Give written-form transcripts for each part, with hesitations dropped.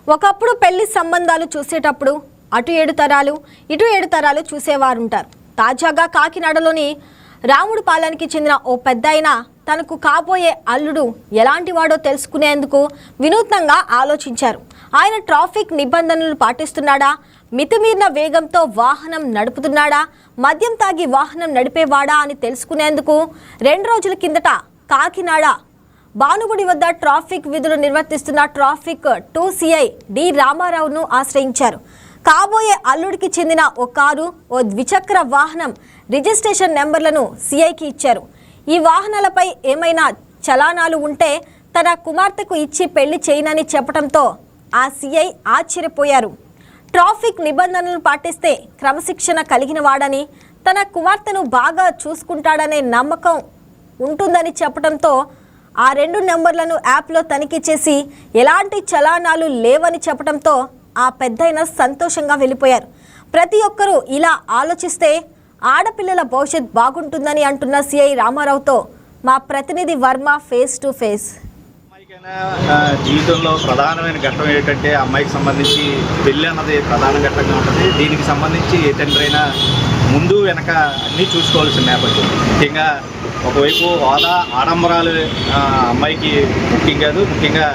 ఒకప్పుడు పెళ్లి సంబంధాలు చూసేటప్పుడు అటు 7 తరాలు ఇటు 7 తరాలు చూసేవారుంటారు. తాజాగా కాకినాడలోని రాముడు పాలెంకి చెందిన ఓ పెద్దాయన తనకు కాబోయే అల్లుడు ఎలాంటి వాడో తెలుసుకునేందుకు వినూత్నంగా ఆలోచించారు. ఆయన ట్రాఫిక్ నిబంధనలు పాటిస్తున్నాడా, మితిమీరిన వేగంతో వాహనం నడుపుతున్నాడా, మద్యం తాగి వాహనం నడిపేవాడా అని తెలుసుకునేందుకు 2 రోజుల కిందట కాకినాడ భానుగుడి వద్ద ట్రాఫిక్ విధులు నిర్వర్తిస్తున్న ట్రాఫిక్ 2 సిఐ డి రామారావును ఆశ్రయించారు. కాబోయే అల్లుడికి చెందిన ఓ కారు, ఓ ద్విచక్ర వాహనం రిజిస్ట్రేషన్ నెంబర్లను సిఐకి ఇచ్చారు. ఈ వాహనాలపై ఏమైనా చలానాలు ఉంటే తన కుమార్తెకు ఇచ్చి పెళ్లి చేయనని చెప్పడంతో ఆ సిఐ ఆశ్చర్యపోయారు. ట్రాఫిక్ నిబంధనలు పాటిస్తే క్రమశిక్షణ కలిగిన వాడని, తన కుమార్తెను బాగా చూసుకుంటాడనే నమ్మకం ఉంటుందని చెప్పడంతో ఆ 2 నెంబర్లను యాప్లో తనిఖీ చేసి ఎలాంటి చలానాలు లేవని చెప్పడంతో ఆ పెద్దయిన సంతోషంగా వెళ్ళిపోయారు. ప్రతి ఒక్కరూ ఇలా ఆలోచిస్తే ఆడపిల్లల భవిష్యత్ బాగుంటుందని అంటున్న సిఐ రామారావుతో మా ప్రతినిధి వర్మ ఫేస్ టు ఫేస్. జీవితంలో ప్రధానమైన ఘట్టం ఏంటంటే అమ్మాయికి సంబంధించి పెళ్ళి అన్నది ప్రధాన ఘట్టంగా ఉంటుంది. దీనికి సంబంధించి ఏ తండ్రి అయినా ముందు వెనక అన్నీ చూసుకోవాల్సిన నేపథ్యం. ముఖ్యంగా ఒకవైపు హోదా ఆడంబరాలు అమ్మాయికి ముఖ్యం కాదు, ముఖ్యంగా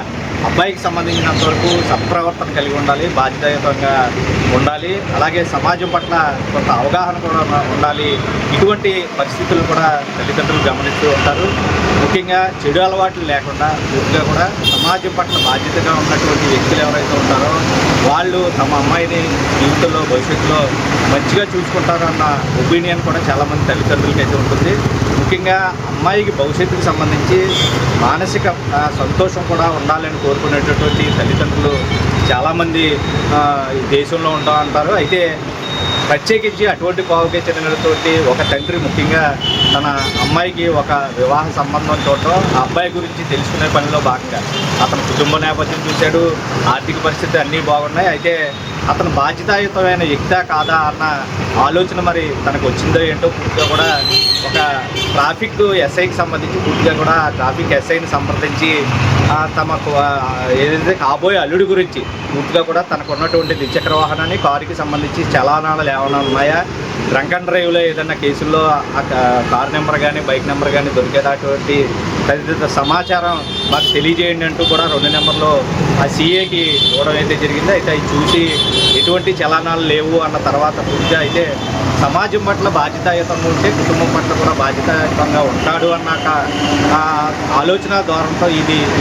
అబ్బాయికి సంబంధించినంత వరకు సత్ప్రవర్తన కలిగి ఉండాలి, బాధ్యతాయుతంగా ఉండాలి, అలాగే సమాజం పట్ల కొంత అవగాహన కూడా ఉండాలి. ఇటువంటి పరిస్థితులు కూడా తల్లిదండ్రులు గమనిస్తూ ఉంటారు. ముఖ్యంగా చెడు అలవాట్లు లేకుండా పూర్తిగా కూడా సమాజం పట్ల బాధ్యతగా ఉన్నటువంటి వ్యక్తులు ఎవరైతే ఉంటారో వాళ్ళు తమ అమ్మాయిని జీవితంలో భవిష్యత్తులో మంచిగా చూసుకుంటారన్న ఒపీనియన్ కూడా చాలామంది తల్లిదండ్రులకి అయితే ఉంటుంది. ముఖ్యంగా అమ్మాయికి భవిష్యత్తుకు సంబంధించి మానసిక సంతోషం కూడా ఉండాలని కోరుకునేటటువంటి తల్లిదండ్రులు చాలామంది ఈ దేశంలో ఉంటా అంటారు. అయితే ప్రత్యేకించి అటువంటి కోవకి చెందినటువంటి ఒక తండ్రి ముఖ్యంగా తన అమ్మాయికి ఒక వివాహ సంబంధం చూడటం, ఆ అబ్బాయి గురించి తెలుసుకునే పనిలో భాగంగా అతను కుటుంబ నేపథ్యం చూశాడు, ఆర్థిక పరిస్థితి అన్నీ బాగున్నాయి. అయితే అతను బాధ్యతాయుతమైన వ్యక్తా కాదా అన్న ఆలోచన మరి తనకు వచ్చిందో ఏంటో పూర్తిగా కూడా ఒక ట్రాఫిక్ ఎస్ఐకి సంబంధించి పూర్తిగా కూడా ట్రాఫిక్ ఎస్ఐని సంప్రదించి తమకు ఏదైతే కాబోయే అల్లుడి గురించి పూర్తిగా కూడా తనకు ఉన్నటువంటి ద్విచక్ర వాహనాన్ని, కారుకి సంబంధించి చలానాలు ఏమైనా ఉన్నాయా, డ్రంక్ అండ్ డ్రైవ్లో ఏదైనా కేసుల్లో కార్ నెంబర్ కానీ బైక్ నెంబర్ కానీ దొరికేటటువంటి తదితర సమాచారం మాకు తెలియజేయండి అంటూ కూడా 2 నెంబర్లో ఆ సీఏకి ఇవ్వడం అయితే జరిగింది. అయితే అవి చూసి ఎటువంటి చలానాలు లేవు అన్న తర్వాత పూర్తిగా అయితే సమాజం పట్ల బాధ్యతాయుతంగా ఉంటే కుటుంబం పట్ల కూడా బాధ్యతాయుతంగా ఉంటాడు అన్నాక ఆలోచన ధోరణితో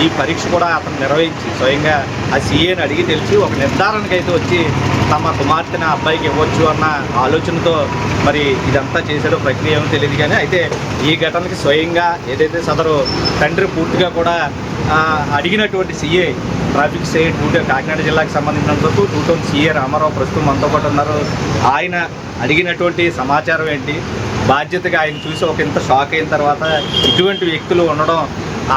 ఈ పరీక్ష కూడా అతను నిర్వహించి స్వయంగా ఆ సీఏని అడిగి తెలిసి ఒక నిర్ధారణకు అయితే వచ్చి తమ కుమార్తెని అబ్బాయికి ఇవ్వచ్చు అన్న ఆలోచనతో మరి ఇదంతా చేసేదో ప్రక్రియ ఏమో తెలియదు. కానీ అయితే ఈ ఘటనకి స్వయంగా ఏదైతే సదరు తండ్రి పూర్తిగా కూడా అడిగినటువంటి సీఏ ట్రాఫిక్ సిఐ కాకినాడ జిల్లాకు సంబంధించినందుకు 2 టౌన్ సిఏ రామారావు ప్రస్తుతం మనతో పాటు ఉన్నారు. ఆయన అడిగినటువంటి సమాచారం ఏంటి, బాధ్యతగా ఆయన చూసి ఒక ఇంత షాక్ అయిన తర్వాత ఇటువంటి వ్యక్తులు ఉండడం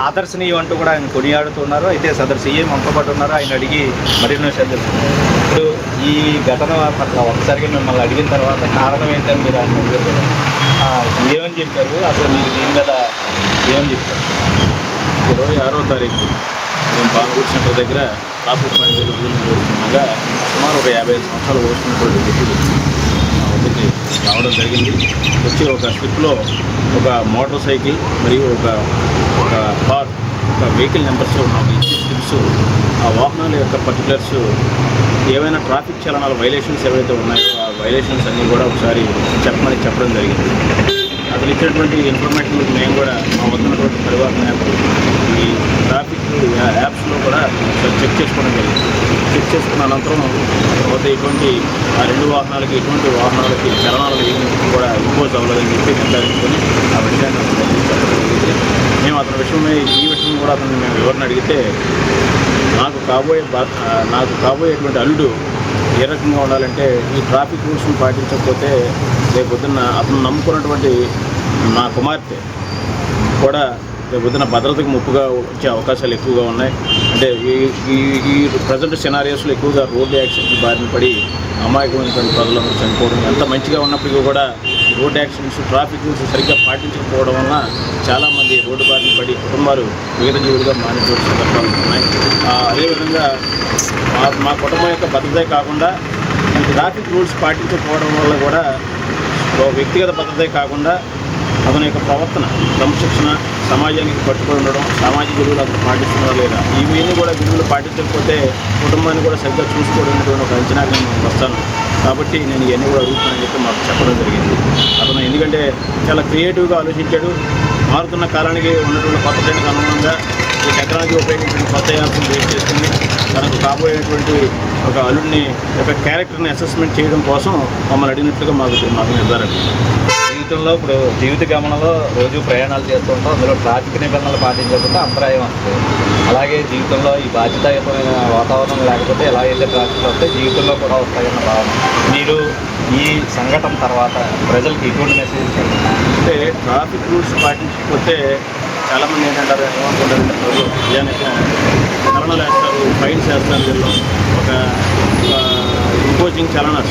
ఆదర్శనీయం అంటూ కూడా ఆయన కొనియాడుతున్నారు. అయితే సదరు సీఎం మనతో పాటు ఉన్నారు, ఆయన అడిగి మరిన్ని విషయాలు తెలుసుకున్నారు. ఇప్పుడు ఈ ఘటన పట్ల ఒకసారిగా మిమ్మల్ని అడిగిన తర్వాత కారణం ఏంటని మీరు ఆయన ఏమని చెప్పారు, అసలు మీరు దీని మీద ఏమని చెప్పారు? 26వ తారీఖు మేము భానుగుడి సెంటర్ దగ్గర ట్రాఫిక్ పాయింట్ జరుగుతుండగా సుమారు ఒక 55 సంవత్సరాలు వస్తున్నటువంటి వ్యక్తులు వద్దకి రావడం జరిగింది. వచ్చి ఒక స్లిప్లో ఒక మోటార్ సైకిల్ మరియు ఒక కార్, ఒక వెహికల్ నెంబర్స్ నాకు ఇచ్చి స్లిప్స్, ఆ వాహనాల యొక్క పర్టికులర్స్, ఏవైనా ట్రాఫిక్ చలనాల వైలేషన్స్ ఏవైతే ఉన్నాయో ఆ వైలేషన్స్ అన్నీ కూడా ఒకసారి చెప్పడం జరిగింది. అసలు ఇచ్చినటువంటి ఇన్ఫర్మేషన్ మేము కూడా మా వస్తున్నటువంటి పరివారం యాప్, ఈ ట్రాఫిక్ యాప్స్లో కూడా చెక్ చేసుకోవడం జరిగింది. చెక్ చేసుకున్న అనంతరం తర్వాత ఎటువంటి ఆ 2 వాహనాలకి ఎటువంటి వాహనాలకి చలనాలు కూడా ఇంపోజ్ అవ్వలేదని చెప్పి నిర్ధారించుకొని ఆ విషయాన్ని చెప్పడం జరిగింది. మేము అతని విషయమే ఈ విషయం కూడా అతను మేము వివరణ అడిగితే నాకు కాబోయేటువంటి అల్లుడు ఏ రకంగా ఉండాలంటే ఈ ట్రాఫిక్ రూల్స్ని పాటించకపోతే రేపొద్దున అతను నమ్ముకున్నటువంటి నా కుమార్తె కూడా రేపొద్దున భద్రతకు ముప్పుగా వచ్చే అవకాశాలు ఎక్కువగా ఉన్నాయి. అంటే ఈ ప్రజెంట్ సినారియోస్లో ఎక్కువగా రోడ్డు యాక్సిడెంట్ బారిన పడి అమాయకమైనటువంటి ప్రజలందరూ చనిపోవడం, ఎంత మంచిగా ఉన్నప్పటికీ కూడా రోడ్ యాక్సిడెంట్స్, ట్రాఫిక్ రూల్స్ సరిగ్గా పాటించకపోవడం వలన చాలామంది రోడ్డు బారిన పడి కుటుంబాలు వివిధ జీవులుగా మారిపోయిన సందర్భాలు ఉన్నాయి. అదేవిధంగా మా కుటుంబం యొక్క భద్రతే కాకుండా ఈ ట్రాఫిక్ రూల్స్ పాటించకపోవడం వల్ల కూడా వ్యక్తిగత భద్రతే కాకుండా అతని యొక్క ప్రవర్తన, క్రమశిక్షణ, సమాజానికి పట్టుకొని ఉండడం, సామాజిక విలువలు అతను పాటిస్తున్నారా లేదా, ఇవన్నీ కూడా విలువలు పాటించకపోతే కుటుంబాన్ని కూడా సరిగ్గా చూసుకోవడం ఒక అంచనాగా నేను వస్తాను. కాబట్టి నేను ఇవన్నీ కూడా అడుగుతున్నానని చెప్పి మాకు చెప్పడం జరిగింది. అతను ఎందుకంటే చాలా క్రియేటివ్గా ఆలోచించాడు. మారుతున్న కాలానికి ఉన్నటువంటి కొత్త ట్రెండ్కి అనుగుణంగా ఈ టెక్నాలజీ ఉపయోగించిన కొత్త యాప్ను బేస్ చేసుకుని తనకు కాబోయేటువంటి ఒక అల్లుడిని ఒక క్యారెక్టర్ని అసెస్మెంట్ చేయడం కోసం మమ్మల్ని అడిగినట్లుగా మాకు నిర్ధారణ. జీవితంలో ఇప్పుడు జీవిత గమనంలో రోజు ప్రయాణాలు చేస్తూ ఉంటాం, అందులో ట్రాఫిక్ నిబంధనలు పాటించకపోతే అంతరాయం వస్తుంది. అలాగే జీవితంలో ఈ బాధ్యతాయుతమైన వాతావరణం లేకపోతే ఎలా అయితే ట్రాఫిక్ వస్తే జీవితంలో కూడా వస్తాయన్న భావన. మీరు ఈ సంఘటన తర్వాత ప్రజలకు ఎటువంటి మెసేజ్ అంటే ట్రాఫిక్ రూల్స్ పాటించకపోతే చాలామంది ఏంటంటారు, ఏమనుకుంటారంటే ప్రజలు నిజానికి చలనాలు వేస్తారు, ఫైన్స్ వేస్తారు, వీళ్ళు ఒక ఇంపోజింగ్ చలనాలు,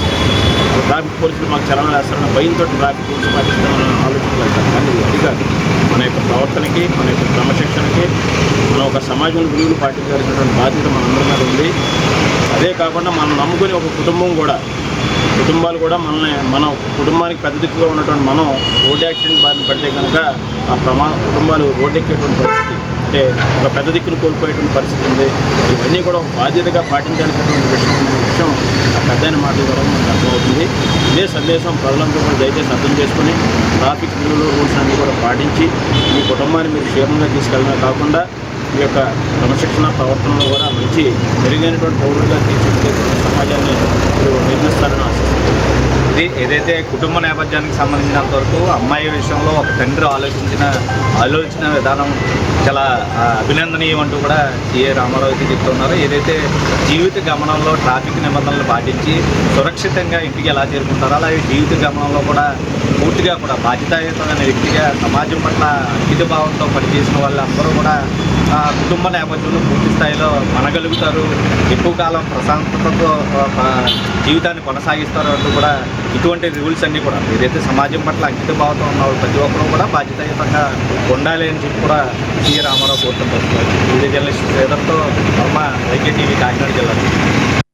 ట్రాఫిక్ పోలీసులు మాకు చలనాలు వేస్తారన్న భయంతో ట్రాఫిక్ రూల్స్ పాటిస్తామని ఆలోచనలు వెళ్తారు. కానీ అది కాదు. మన యొక్క ప్రవర్తనకి, మన యొక్క క్రమశిక్షణకి, మనం ఒక సమాజంలో విలువలు పాటించాల్సినటువంటి బాధ్యత మనందరి మీద ఉంది. అదే కాకుండా మనం నమ్ముకునే ఒక కుటుంబాలు కూడా మన కుటుంబానికి పెద్ద దిక్కుగా ఉన్నటువంటి మనం రోడ్ యాక్సిడెంట్ బారిన పడితే కనుక ఆ కుటుంబాలు రోడ్డు ఎక్కేటువంటి పరిస్థితి, అంటే ఒక పెద్ద దిక్కును కోల్పోయేటువంటి పరిస్థితి ఉంది. ఇవన్నీ కూడా ఒక బాధ్యతగా పాటించాల్సినటువంటి విషయం ఆ పెద్ద మాటల ద్వారా మనకు అర్థమవుతుంది. ఇదే సందేశం ప్రజలందరూ కూడా దయచేసి అర్థం చేసుకుని ట్రాఫిక్ విలువలు, రూల్స్ అన్నీ కూడా పాటించి మీ కుటుంబాన్ని మీరు క్షేమంగా తీసుకెళ్ళడమే కాకుండా ఈ యొక్క క్రమశిక్షణ ప్రవర్తనలో కూడా మంచి మెరుగైనటువంటి పౌరులుగా తీర్చిదిద్దేటువంటి సమాజాన్ని మీరు నిర్మిస్తారని ఆశిస్తున్నాను. ఇది ఏదైతే కుటుంబ నేపథ్యానికి సంబంధించినంత వరకు అమ్మాయి విషయంలో ఒక తండ్రి ఆలోచన విధానం చాలా అభినందనీయం అంటూ కూడా సిఏ రామారావు అయితే చెప్తున్నారు. ఏదైతే జీవిత గమనంలో ట్రాఫిక్ నిబంధనలు పాటించి సురక్షితంగా ఇంటికి ఎలా చేరుకుంటారో అలాగే జీవిత గమనంలో కూడా పూర్తిగా కూడా బాధ్యతాయుతమైన వ్యక్తిగా సమాజం పట్ల అంకిత భావంతో పనిచేసిన వాళ్ళందరూ కూడా కుటుంబ నేపథ్యంలో పూర్తి స్థాయిలో మనగలుగుతారు, ఎక్కువ కాలం ప్రశాంతతతో జీవితాన్ని కొనసాగిస్తారు అంటూ కూడా ఇటువంటి రూల్స్ అన్నీ కూడా ఏదైతే సమాజం పట్ల అంకిత భావంతో ఉన్న వాళ్ళు ప్రతి ఒక్కరూ కూడా బాధ్యతాయుతంగా ఉండాలి అని చెప్పి కూడా సిఏ రామారావు కోరుతుంటారు. వీడియో జర్నలిస్ట్ శ్రీధర్తో వర్మ, ఐకే టీవీ, కాకినాడ జిల్లా.